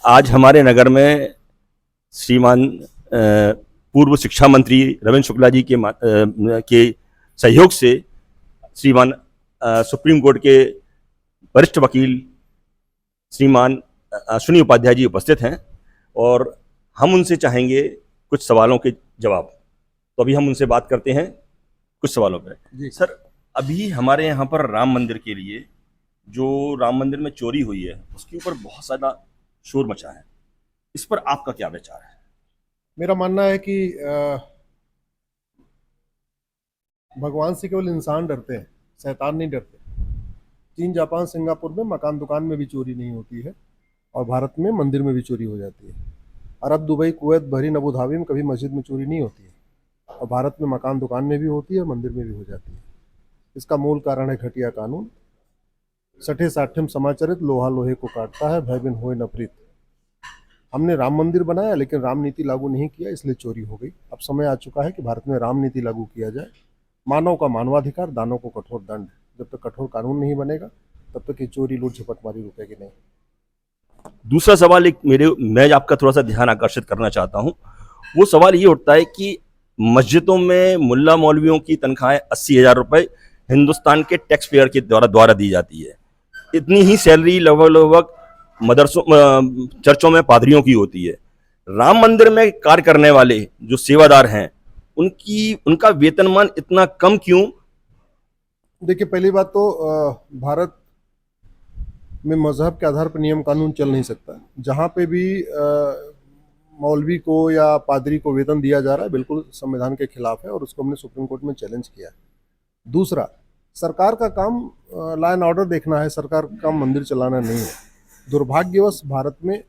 आज हमारे नगर में श्रीमान पूर्व शिक्षा मंत्री रविंद्र शुक्ला जी के सहयोग से श्रीमान सुप्रीम कोर्ट के वरिष्ठ वकील श्रीमान अश्विनी उपाध्याय जी उपस्थित हैं और हम उनसे चाहेंगे कुछ सवालों के जवाब। तो अभी हम उनसे बात करते हैं कुछ सवालों पर। जी सर, अभी हमारे यहाँ पर राम मंदिर के लिए जो राम मंदिर में चोरी हुई है उसके ऊपर बहुत ज़्यादा शोर मचा है, इस पर आपका क्या विचार है? मेरा मानना है कि भगवान से केवल इंसान डरते हैं, शैतान नहीं डरते। चीन, जापान, सिंगापुर में मकान दुकान में भी चोरी नहीं होती है और भारत में मंदिर में भी चोरी हो जाती है। Arab, Dubai, Kuwait, Bahrain, Abu Dhabi में कभी मस्जिद में चोरी नहीं होती है और भारत में मकान दुकान में भी होती है और मंदिर में भी हो जाती है। इसका मूल कारण है घटिया कानून। सठे साठ्यम समाचरित, लोहा लोहे को काटता है, भय बिन होए न प्रीत। हमने राम मंदिर बनाया लेकिन राम नीति लागू नहीं किया, इसलिए चोरी हो गई। अब समय आ चुका है कि भारत में राम नीति लागू किया जाए। मानव का मानवाधिकार, दानों को कठोर दंड। जब तक कठोर कानून नहीं बनेगा तब तक ये चोरी, लूट, झपटमारी रुकेगी नहीं। दूसरा सवाल मैं आपका थोड़ा सा ध्यान आकर्षित करना चाहता हूँ। वो सवाल ये उठता है कि मस्जिदों में मुल्ला मौलवियों की तनख्वाहें 80,000 रुपए हिंदुस्तान के टैक्स पेयर के द्वारा दी जाती है। इतनी ही सैलरी लगभग मदरसों, चर्चों में पादरियों की होती है। राम मंदिर में कार्य करने वाले जो सेवादार हैं उनका वेतनमान इतना कम क्यों? देखिए, पहली बात तो भारत में मजहब के आधार पर नियम कानून चल नहीं सकता। जहाँ पे भी मौलवी को या पादरी को वेतन दिया जा रहा है बिल्कुल संविधान के खिलाफ है और उसको हमने सुप्रीम कोर्ट में चैलेंज किया है। दूसरा, सरकार का काम लॉ एंड ऑर्डर देखना है, सरकार का काम मंदिर चलाना नहीं है। दुर्भाग्यवश भारत में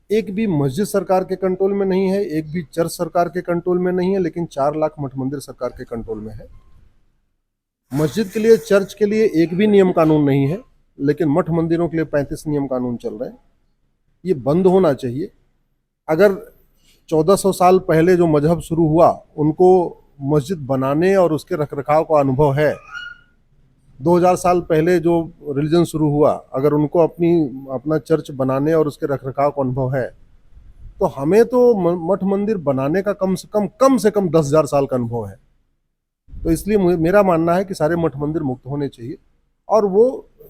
एक भी मस्जिद सरकार के कंट्रोल में नहीं है, एक भी चर्च सरकार के कंट्रोल में नहीं है, लेकिन 4 लाख मठ मंदिर सरकार के कंट्रोल में है। मस्जिद के लिए, चर्च के लिए एक भी नियम कानून नहीं है, लेकिन मठ मंदिरों के लिए 35 नियम कानून चल रहे हैं। ये बंद होना चाहिए। अगर 1400 साल पहले जो मजहब शुरू हुआ उनको मस्जिद बनाने और उसके रखरखाव का अनुभव है, 2000 साल पहले जो रिलीजन शुरू हुआ अगर उनको अपना चर्च बनाने और उसके रखरखाव का अनुभव है, तो हमें तो मठ मंदिर बनाने का कम से कम 10,000 साल का अनुभव है। तो इसलिए मेरा मानना है कि सारे मठ मंदिर मुक्त होने चाहिए और वो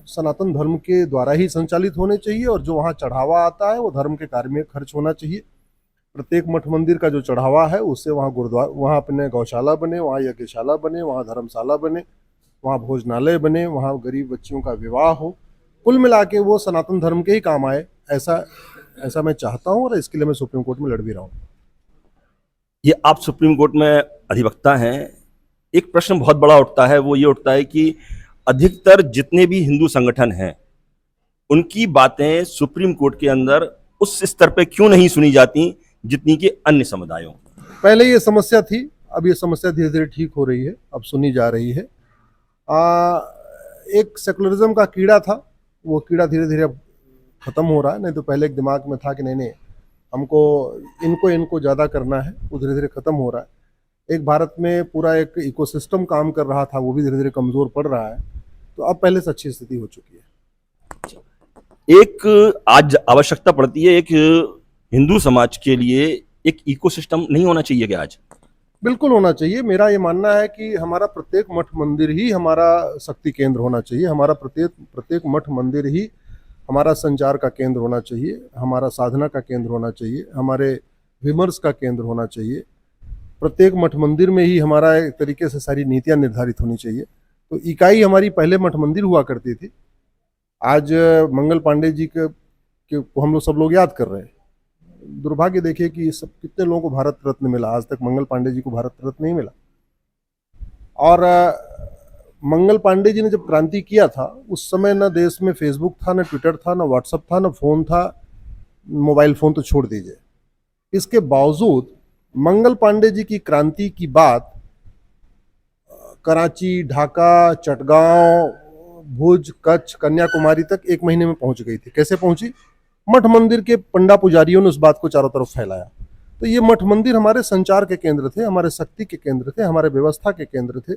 सनातन धर्म के द्वारा ही संचालित होने चाहिए और जो वहाँ चढ़ावा आता है वो धर्म के कार्य में खर्च होना चाहिए। प्रत्येक मठ मंदिर का जो चढ़ावा है उससे वहाँ गुरुद्वारा, वहाँ अपने गौशाला बने, वहाँ यज्ञशाला बने, वहाँ धर्मशाला बने, वहाँ भोजनालय बने, वहाँ गरीब बच्चियों का विवाह हो। कुल मिला के वो सनातन धर्म के ही काम आए, ऐसा मैं चाहता हूँ और इसके लिए मैं सुप्रीम कोर्ट में लड़ भी रहा हूँ। ये आप सुप्रीम कोर्ट में अधिवक्ता हैं, एक प्रश्न बहुत बड़ा उठता है, वो ये उठता है कि अधिकतर जितने भी हिंदू संगठन हैं उनकी बातें सुप्रीम कोर्ट के अंदर उस स्तर पे क्यों नहीं सुनी जाती जितनी कि अन्य समुदायों? पहले ये समस्या थी, अब ये समस्या धीरे धीरे ठीक हो रही है, अब सुनी जा रही है। एक सेकुलरिज्म का कीड़ा था, वो कीड़ा धीरे धीरे अब खत्म हो रहा है। नहीं तो पहले एक दिमाग में था कि नहीं हमको इनको ज़्यादा करना है, वो धीरे धीरे खत्म हो रहा है। एक भारत में पूरा एक इकोसिस्टम काम कर रहा था, वो भी धीरे धीरे कमज़ोर पड़ रहा है। तो अब पहले से अच्छी स्थिति हो चुकी है। एक आज आवश्यकता पड़ती है, एक हिंदू समाज के लिए एक इकोसिस्टम नहीं होना चाहिए क्या आज? बिल्कुल होना चाहिए। मेरा ये मानना है कि हमारा प्रत्येक मठ मंदिर ही हमारा शक्ति केंद्र होना चाहिए। हमारा प्रत्येक मठ मंदिर ही हमारा संचार का केंद्र होना चाहिए, हमारा साधना का केंद्र होना चाहिए, हमारे विमर्श का केंद्र होना चाहिए। प्रत्येक मठ मंदिर में ही हमारा एक तरीके से सारी नीतियाँ निर्धारित होनी चाहिए। तो इकाई हमारी पहले मठ मंदिर हुआ करती थी। आज मंगल पांडे जी को हम लोग सब लोग याद कर रहे हैं। दुर्भाग्य देखिए कि सब कितने लोगों को भारत रत्न मिला, आज तक मंगल पांडे जी को भारत रत्न नहीं मिला। और मंगल पांडे जी ने जब क्रांति किया था उस समय न देश में फेसबुक था, न ट्विटर था, न व्हाट्सएप था, न फोन था, मोबाइल फोन तो छोड़ दीजिए। इसके बावजूद मंगल पांडे जी की क्रांति की बात कराची, ढाका, चटगांव, भुज, कच्छ, कन्याकुमारी तक 1 महीने में पहुंच गई थी। कैसे पहुंची? मठ मंदिर के पंडा पुजारियों ने उस बात को चारों तरफ फैलाया। तो ये मठ मंदिर हमारे संचार के केंद्र थे, हमारे शक्ति के केंद्र थे, हमारे व्यवस्था के केंद्र थे।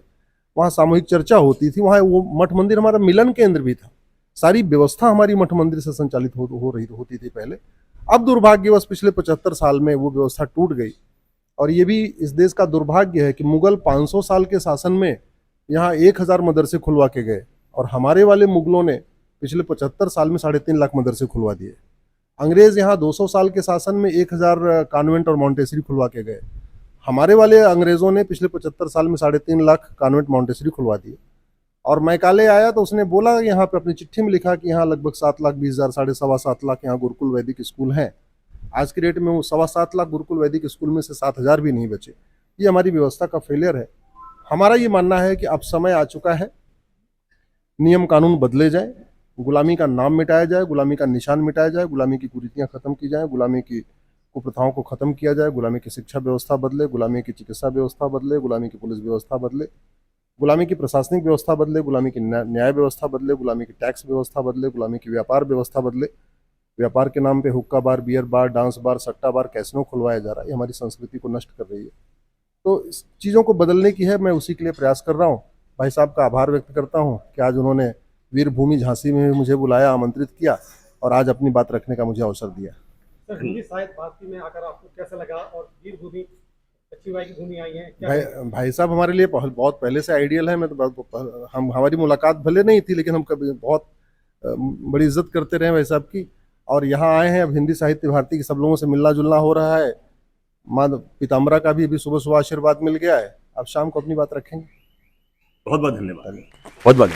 वहाँ सामूहिक चर्चा होती थी, वहाँ वो मठ मंदिर हमारा मिलन केंद्र भी था। सारी व्यवस्था हमारी मठ मंदिर से संचालित होती थी पहले। अब दुर्भाग्यवश पिछले 75 साल में वो व्यवस्था टूट गई। और ये भी इस देश का दुर्भाग्य है कि मुगल 500 साल के शासन में यहाँ 1000 मदरसे खुलवा के गए, और हमारे वाले मुगलों ने पिछले 75 साल में 3.5 लाख मदरसे खुलवा दिए। अंग्रेज यहाँ 200 साल के शासन में 1000 कॉन्वेंट और मॉन्टेसरी खुलवा के गए। हमारे वाले अंग्रेजों ने पिछले 75 साल में 3.5 लाख कॉन्वेंट मॉन्टेसरी खुलवा दिए। और मैकाले आया तो उसने बोला, यहाँ पे अपनी चिट्ठी में लिखा कि यहाँ लगभग 7,20,000 7.25 लाख यहाँ गुरुकुल वैदिक स्कूल हैं। आज की डेट में वो 7.25 लाख गुरुकुल वैदिक स्कूल में से 7,000 भी नहीं बचे। ये हमारी व्यवस्था का फेलियर है। हमारा ये मानना है कि अब समय आ चुका है, नियम कानून बदले जाए, गुलामी का नाम मिटाया जाए, गुलामी का निशान मिटाया जाए, गुलामी की कुरीतियाँ खत्म की जाए, गुलामी की कुप्रथाओं को खत्म किया जाए, गुलामी की शिक्षा व्यवस्था बदले, गुलामी की चिकित्सा व्यवस्था बदले, गुलामी की पुलिस व्यवस्था बदले, गुलामी की प्रशासनिक व्यवस्था बदले, गुलामी की न्याय व्यवस्था बदले, गुलामी की टैक्स व्यवस्था बदले, गुलामी की व्यापार व्यवस्था बदले। व्यापार के नाम पे हुक्का बार, बियर बार, डांस बार, सट्टा बार, कैसीनो खुलवाया जा रहा है। ये हमारी संस्कृति को नष्ट कर रही है। तो इस चीज़ों को बदलने की है, मैं उसी के लिए प्रयास कर रहा हूँ। भाई साहब का आभार व्यक्त करता हूँ कि आज उन्होंने वीरभूमि झांसी में मुझे बुलाया, आमंत्रित किया और आज अपनी बात रखने का मुझे अवसर दिया। सर, हिंदी साहित्य भारती में आकर आपको कैसा लगा, और वीरभूमि लक्ष्मीबाई की भूमि आई है क्या? भाई साहब हमारे लिए बहुत पहले से आइडियल है। मैं तो हमारी मुलाकात भले नहीं थी, लेकिन हम कभी बहुत बड़ी इज्जत करते रहे भाई साहब की। और यहाँ आए हैं, अब हिंदी साहित्य भारती के सब लोगों से मिलना जुलना हो रहा है। माँ पीताम्बरा का भी अभी सुबह सुबह आशीर्वाद मिल गया है। अब शाम को अपनी बात रखेंगे। बहुत बहुत धन्यवाद। बहुत बहुत